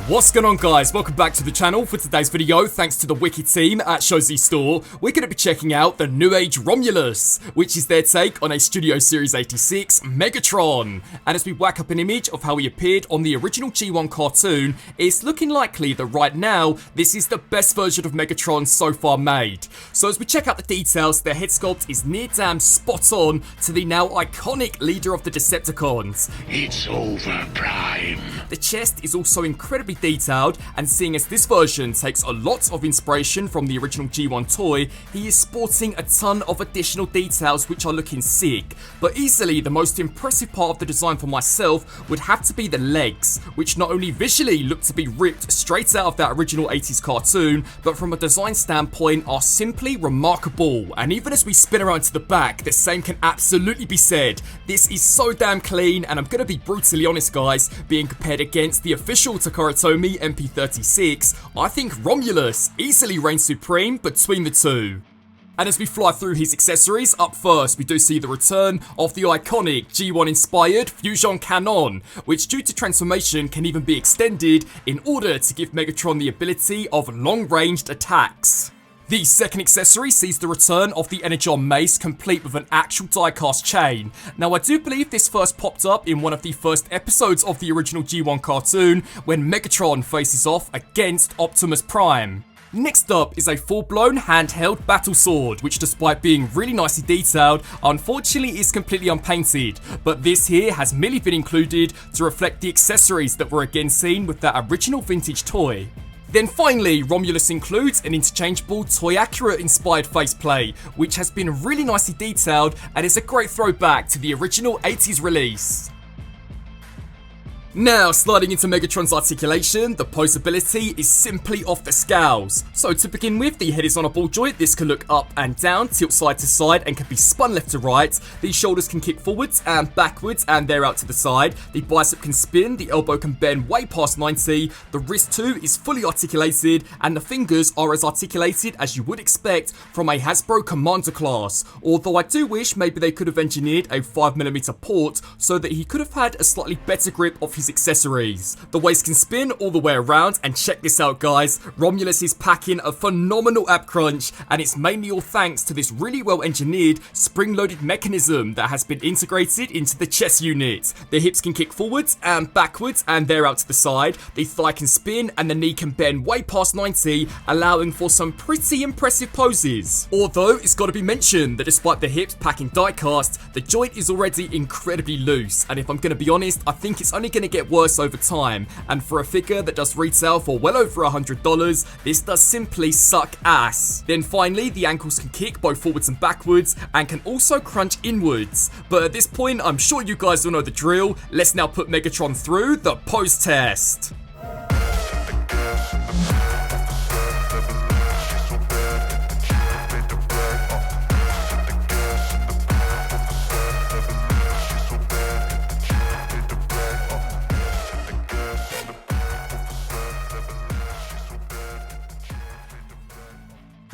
What's going on, guys? Welcome back to the channel. For today's video, thanks to the wicked team at CHUG-Scale store, we're going to be checking out the Newage ROMULUS, which is their take on a Studio Series 86 Megatron. And as we whack up an image of how he appeared on the original G1 cartoon, it's looking likely that right now, this is the best version of Megatron so far made. So as we check out the details, their head sculpt is near damn spot on to the now iconic leader of the Decepticons. It's over, Prime. The chest is also incredibly detailed, and seeing as this version takes a lot of inspiration from the original G1 toy, he is sporting a ton of additional details which are looking sick. But easily the most impressive part of the design for myself would have to be the legs, which not only visually look to be ripped straight out of that original 80s cartoon, but from a design standpoint are simply remarkable. And even as we spin around to the back, the same can absolutely be said. This is so damn clean, and I'm gonna be brutally honest, guys, being compared against the official Takara MP36, I think Romulus easily reigns supreme between the two. And as we fly through his accessories, up first we do see the return of the iconic G1 inspired Fusion Cannon, which due to transformation can even be extended in order to give Megatron the ability of long-ranged attacks. The second accessory sees the return of the Energon Mace, complete with an actual die-cast chain. Now I do believe this first popped up in one of the first episodes of the original G1 cartoon, when Megatron faces off against Optimus Prime. Next up is a full-blown handheld battle sword, which despite being really nicely detailed, unfortunately is completely unpainted, but this here has merely been included to reflect the accessories that were again seen with that original vintage toy. Then finally, Romulus includes an interchangeable Toy Accurate inspired faceplate, which has been really nicely detailed and is a great throwback to the original 80s release. Now, sliding into Megatron's articulation, the pose ability is simply off the scales. So to begin with, the head is on a ball joint. This can look up and down, tilt side to side, and can be spun left to right. The shoulders can kick forwards and backwards, and they're out to the side. The bicep can spin, the elbow can bend way past 90, the wrist too is fully articulated, and the fingers are as articulated as you would expect from a Hasbro Commander class. Although I do wish maybe they could have engineered a 5mm port so that he could have had a slightly better grip of his accessories. The waist can spin all the way around, and check this out, guys, Romulus is packing a phenomenal ab crunch, and it's mainly all thanks to this really well engineered spring-loaded mechanism that has been integrated into the chest unit. The hips can kick forwards and backwards, and they're out to the side. The thigh can spin and the knee can bend way past 90, allowing for some pretty impressive poses. Although it's got to be mentioned that despite the hips packing die-cast, the joint is already incredibly loose, and if I'm going to be honest, I think it's only going to get worse over time, and for a figure that does retail for well over $100, this does simply suck ass. Then finally, the ankles can kick both forwards and backwards, and can also crunch inwards. But at this point, I'm sure you guys all know the drill. Let's now put Megatron through the pose test.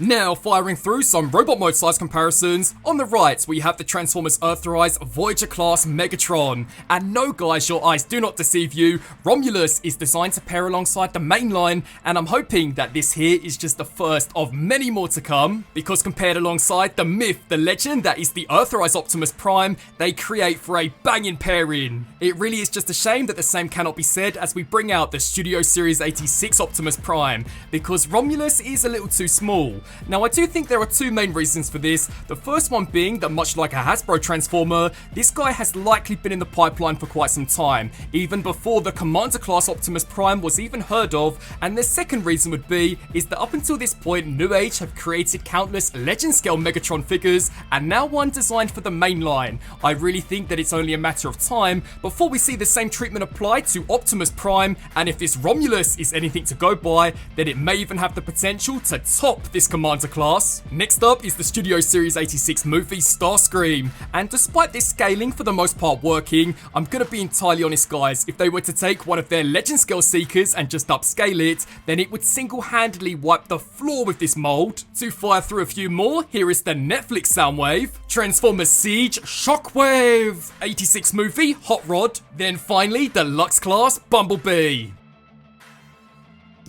Now, firing through some robot mode size comparisons, on the right we have the Transformers Earthrise Voyager class Megatron. And no guys, your eyes do not deceive you, Romulus is designed to pair alongside the Mainline, and I'm hoping that this here is just the first of many more to come, because compared alongside the myth, the legend that is the Earthrise Optimus Prime, they create for a banging pairing. It really is just a shame that the same cannot be said as we bring out the Studio Series 86 Optimus Prime, because Romulus is a little too small. Now I do think there are two main reasons for this, the first one being that much like a Hasbro Transformer, this guy has likely been in the pipeline for quite some time, even before the Commander class Optimus Prime was even heard of, and the second reason would be is that up until this point Newage have created countless legend scale Megatron figures, and now one designed for the Mainline. I really think that it's only a matter of time before we see the same treatment applied to Optimus Prime, and if this Romulus is anything to go by, then it may even have the potential to top this Commander class. Next up is the Studio Series 86 movie Starscream, and despite this scaling for the most part working, I'm gonna be entirely honest guys, if they were to take one of their legend scale seekers and just upscale it, then it would single-handedly wipe the floor with this mold. To fire through a few more, here is the Netflix Soundwave, Transformers Siege Shockwave, 86 movie Hot Rod, then finally Deluxe Class Bumblebee.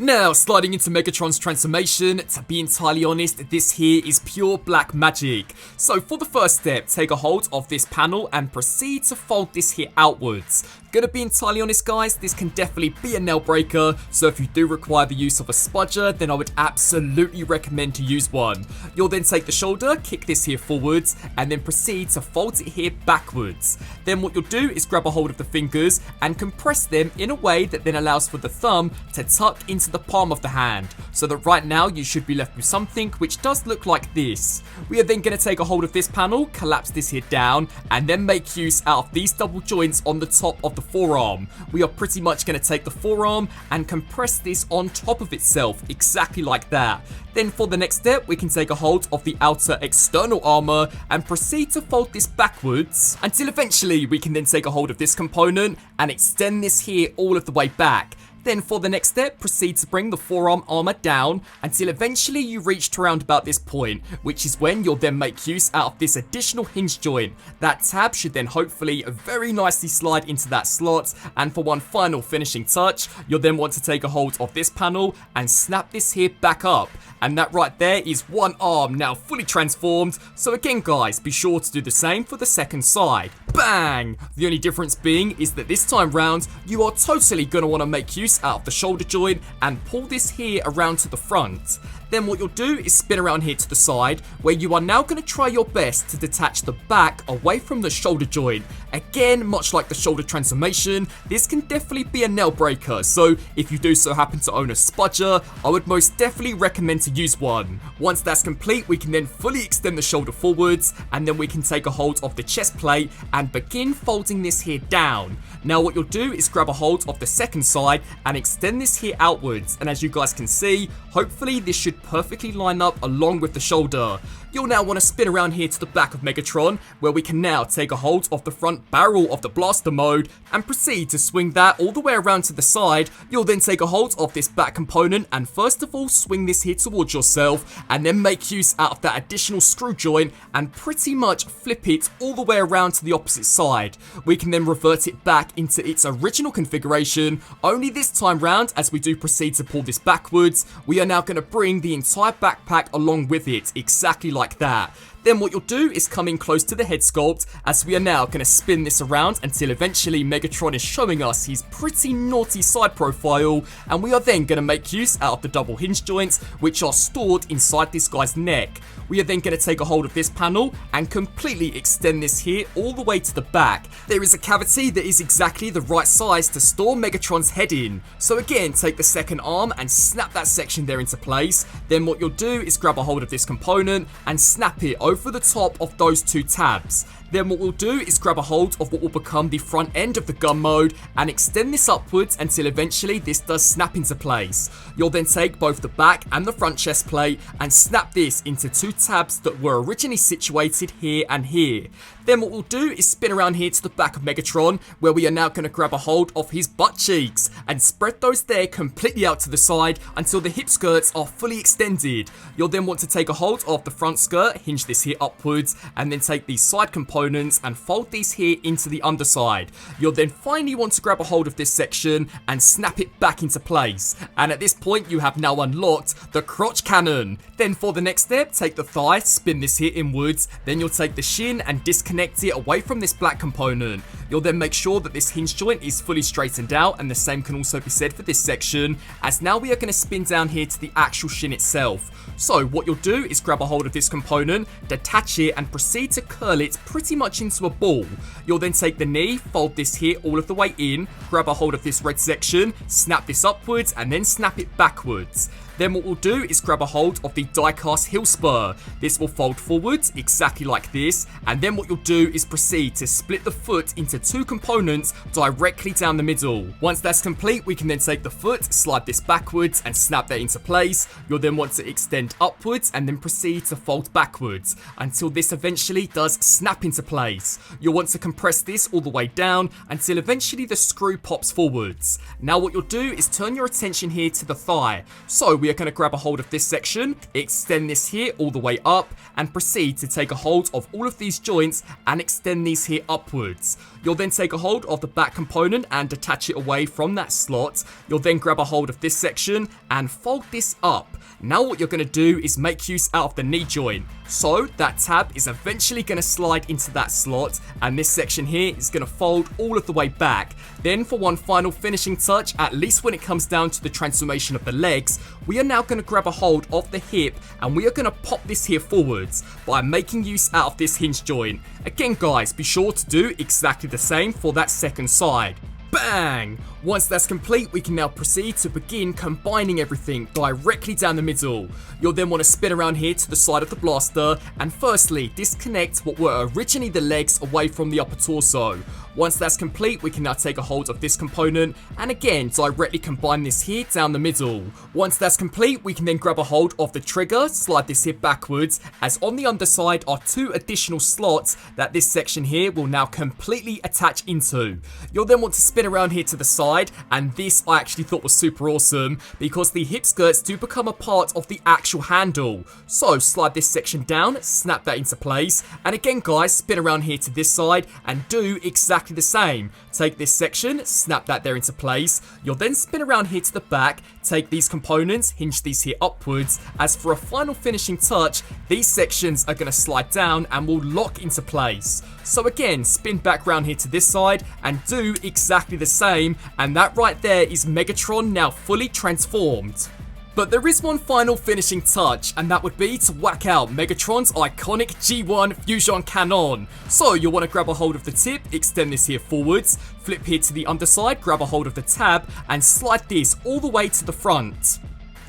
Now, sliding into Megatron's transformation, to be entirely honest, this here is pure black magic. So for the first step, take a hold of this panel and proceed to fold this here outwards. Gonna be entirely honest guys, this can definitely be a nail breaker, so if you do require the use of a spudger, then I would absolutely recommend to use one. You'll then take the shoulder, kick this here forwards, and then proceed to fold it here backwards. Then what you'll do is grab a hold of the fingers and compress them in a way that then allows for the thumb to tuck into the palm of the hand, so that right now you should be left with something which does look like this. We are then going to take a hold of this panel, collapse this here down, and then make use out of these double joints on the top of the forearm. We are pretty much going to take the forearm and compress this on top of itself, exactly like that. Then for the next step, we can take a hold of the outer external armor and proceed to fold this backwards until eventually we can then take a hold of this component and extend this here all of the way back. Then for the next step, proceed to bring the forearm armor down until eventually you reach to around about this point, which is when you'll then make use out of this additional hinge joint. That tab should then hopefully very nicely slide into that slot, and for one final finishing touch, you'll then want to take a hold of this panel and snap this here back up. And that right there is one arm now fully transformed, so again guys, be sure to do the same for the second side. Bang! The only difference being is that this time round, you are totally going to want to make use out of the shoulder joint and pull this here around to the front. Then what you'll do is spin around here to the side, where you are now going to try your best to detach the back away from the shoulder joint. Again, much like the shoulder transformation, this can definitely be a nail breaker, so if you do so happen to own a spudger, I would most definitely recommend to use one. Once that's complete, we can then fully extend the shoulder forwards, and then we can take a hold of the chest plate and begin folding this here down. Now what you'll do is grab a hold of the second side and extend this here outwards, and as you guys can see, hopefully this should perfectly line up along with the shoulder. You'll now want to spin around here to the back of Megatron, where we can now take a hold of the front barrel of the blaster mode and proceed to swing that all the way around to the side. You'll then take a hold of this back component and first of all swing this here towards yourself, and then make use out of that additional screw joint and pretty much flip it all the way around to the opposite side. We can then revert it back into its original configuration, only this time round as we do proceed to pull this backwards, we are now going to bring the entire backpack along with it, exactly like that. Then what you'll do is come in close to the head sculpt, as we are now going to spin this around until eventually Megatron is showing us his pretty naughty side profile, and we are then going to make use out of the double hinge joints which are stored inside this guy's neck. We are then going to take a hold of this panel and completely extend this here all the way to the back. There is a cavity that is exactly the right size to store Megatron's head in. So again, take the second arm and snap that section there into place. Then what you'll do is grab a hold of this component and snap it over the top of those two tabs. Then what we'll do is grab a hold of what will become the front end of the gun mode and extend this upwards until eventually this does snap into place. You'll then take both the back and the front chest plate and snap this into two tabs that were originally situated here and here. Then what we'll do is spin around here to the back of Megatron, where we are now going to grab a hold of his butt cheeks and spread those there completely out to the side until the hip skirts are fully extended. You'll then want to take a hold of the front skirt, hinge this here upwards, and then take these side components and fold these here into the underside. You'll then finally want to grab a hold of this section and snap it back into place. And at this point, you have now unlocked the crotch cannon. Then for the next step, take the thigh, spin this here inwards, then you'll take the shin and disconnect it away from this black component. You'll then make sure that this hinge joint is fully straightened out, and the same can also be said for this section, as now we are going to spin down here to the actual shin itself. So what you'll do is grab a hold of this component, detach it, and proceed to curl it pretty much into a ball. You'll then take the knee, fold this here all of the way in, grab a hold of this red section, snap this upwards, and then snap it backwards. Then what we'll do is grab a hold of the die-cast heel spur. This will fold forwards exactly like this, and then what you'll do is proceed to split the foot into two components directly down the middle. Once that's complete, we can then take the foot, slide this backwards, and snap that into place. You'll then want to extend upwards and then proceed to fold backwards until this eventually does snap into place. You'll want to compress this all the way down until eventually the screw pops forwards. Now what you'll do is turn your attention here to the thigh. So we are going to grab a hold of this section, extend this here all the way up, and proceed to take a hold of all of these joints and extend these here upwards. You'll then take a hold of the back component and detach it away from that slot. You'll then grab a hold of this section and fold this up. Now what you're going to do is make use out of the knee joint. So that tab is eventually going to slide into that slot, and this section here is going to fold all of the way back. Then for one final finishing touch, at least when it comes down to the transformation of the legs, we are now going to grab a hold of the hip and we are going to pop this here forwards by making use out of this hinge joint. Again guys, be sure to do exactly the same for that second side. Bang! Once that's complete, we can now proceed to begin combining everything directly down the middle. You'll then want to spin around here to the side of the blaster and firstly disconnect what were originally the legs away from the upper torso. Once that's complete, we can now take a hold of this component and again directly combine this here down the middle. Once that's complete, we can then grab a hold of the trigger, slide this here backwards, as on the underside are two additional slots that this section here will now completely attach into. You'll then want to spin around here to the side, and this I actually thought was super awesome because the hip skirts do become a part of the actual handle. So slide this section down, snap that into place, and again guys, spin around here to this side and do exactly the same. Take this section, snap that there into place. You'll then spin around here to the back, take these components, hinge these here upwards. As for a final finishing touch, these sections are going to slide down and will lock into place. So again, spin back round here to this side and do exactly the same, and that right there is Megatron now fully transformed. But there is one final finishing touch, and that would be to whack out Megatron's iconic G1 fusion cannon. So you'll want to grab a hold of the tip, extend this here forwards, flip here to the underside, grab a hold of the tab, and slide this all the way to the front.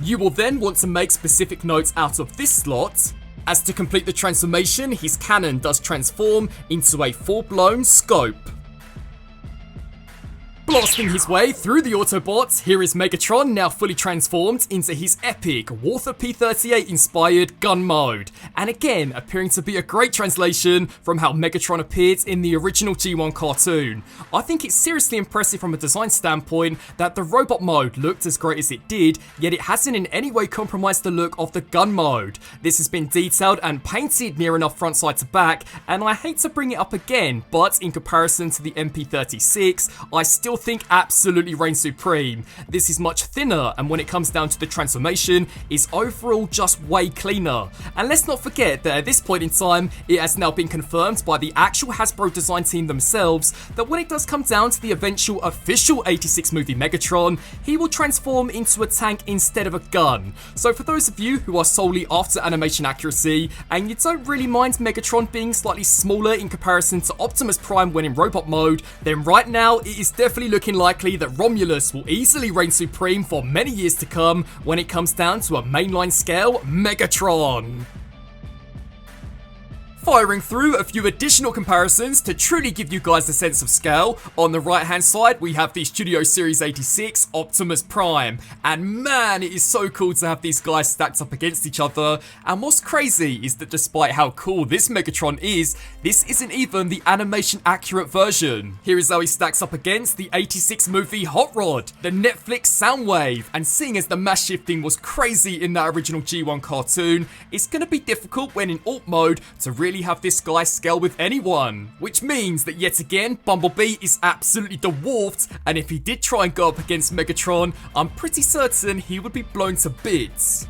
You will then want to make specific notes out of this slot, as to complete the transformation, his cannon does transform into a full-blown scope. Blasting his way through the Autobots, here is Megatron now fully transformed into his epic Walther P-38 inspired gun mode, and again appearing to be a great translation from how Megatron appeared in the original G1 cartoon. I think it's seriously impressive from a design standpoint that the robot mode looked as great as it did, yet it hasn't in any way compromised the look of the gun mode. This has been detailed and painted near enough front side to back, and I hate to bring it up again, but in comparison to the MP36, I still think absolutely reigns supreme. This is much thinner, and when it comes down to the transformation, is overall just way cleaner. And let's not forget that at this point in time, it has now been confirmed by the actual Hasbro design team themselves that when it does come down to the eventual official 86 movie Megatron, he will transform into a tank instead of a gun. So for those of you who are solely after animation accuracy, and you don't really mind Megatron being slightly smaller in comparison to Optimus Prime when in robot mode, then right now it is definitely looking likely that Romulus will easily reign supreme for many years to come when it comes down to a mainline scale Megatron. Firing through a few additional comparisons to truly give you guys a sense of scale. On the right hand side we have the Studio Series 86 Optimus Prime, and man, it is so cool to have these guys stacked up against each other. And what's crazy is that despite how cool this Megatron is, this isn't even the animation accurate version. Here is how he stacks up against the 86 movie Hot Rod, the Netflix Soundwave, and seeing as the mass shifting was crazy in that original G1 cartoon, it's going to be difficult when in alt mode to really have this guy scale with anyone, which means that yet again Bumblebee is absolutely dwarfed, and if he did try and go up against Megatron, I'm pretty certain he would be blown to bits.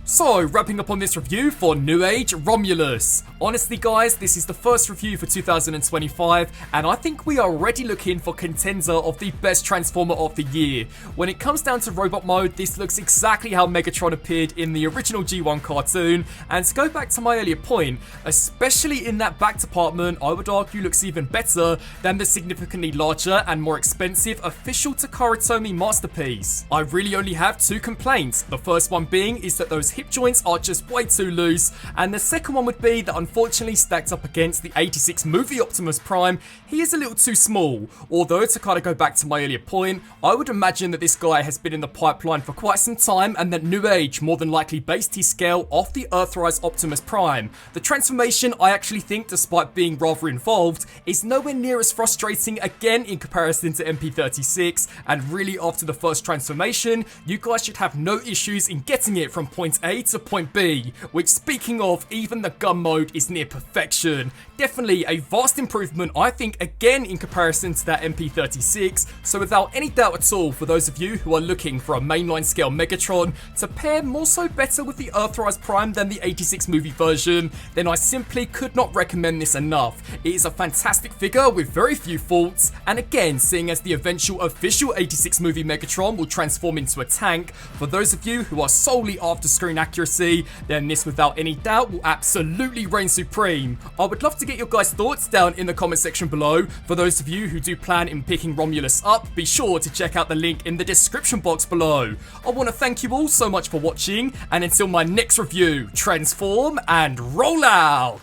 So, wrapping up on this review for Newage ROMULUS. Honestly guys, this is the first review for 2025, and I think we are already looking for contender of the best Transformer of the year. When it comes down to robot mode, this looks exactly how Megatron appeared in the original G1 cartoon, and to go back to my earlier point, especially in that back department, I would argue looks even better than the significantly larger and more expensive official Takara Tomy masterpiece. I really only have two complaints. The first one being is that those hip joints are just way too loose, and the second one would be that unfortunately stacked up against the 86 movie Optimus Prime, he is a little too small. Although to kind of go back to my earlier point, I would imagine that this guy has been in the pipeline for quite some time, and that Newage more than likely based his scale off the Earthrise Optimus Prime. The transformation, I actually think, despite being rather involved, is nowhere near as frustrating again in comparison to MP36, and really after the first transformation, you guys should have no issues in getting it from point A A to point B, which, speaking of, even the gun mode is near perfection. Definitely a vast improvement, I think, again in comparison to that MP36, so without any doubt at all, for those of you who are looking for a mainline scale Megatron to pair more so better with the Earthrise Prime than the 86 movie version, then I simply could not recommend this enough. It is a fantastic figure with very few faults, and again, seeing as the eventual official 86 movie Megatron will transform into a tank, for those of you who are solely after screen accuracy, then this without any doubt will absolutely reign supreme. I would love to get your guys' thoughts down in the comment section below. For those of you who do plan in picking Romulus up, be sure to check out the link in the description box below. I want to thank you all so much for watching, and until my next review, transform and roll out!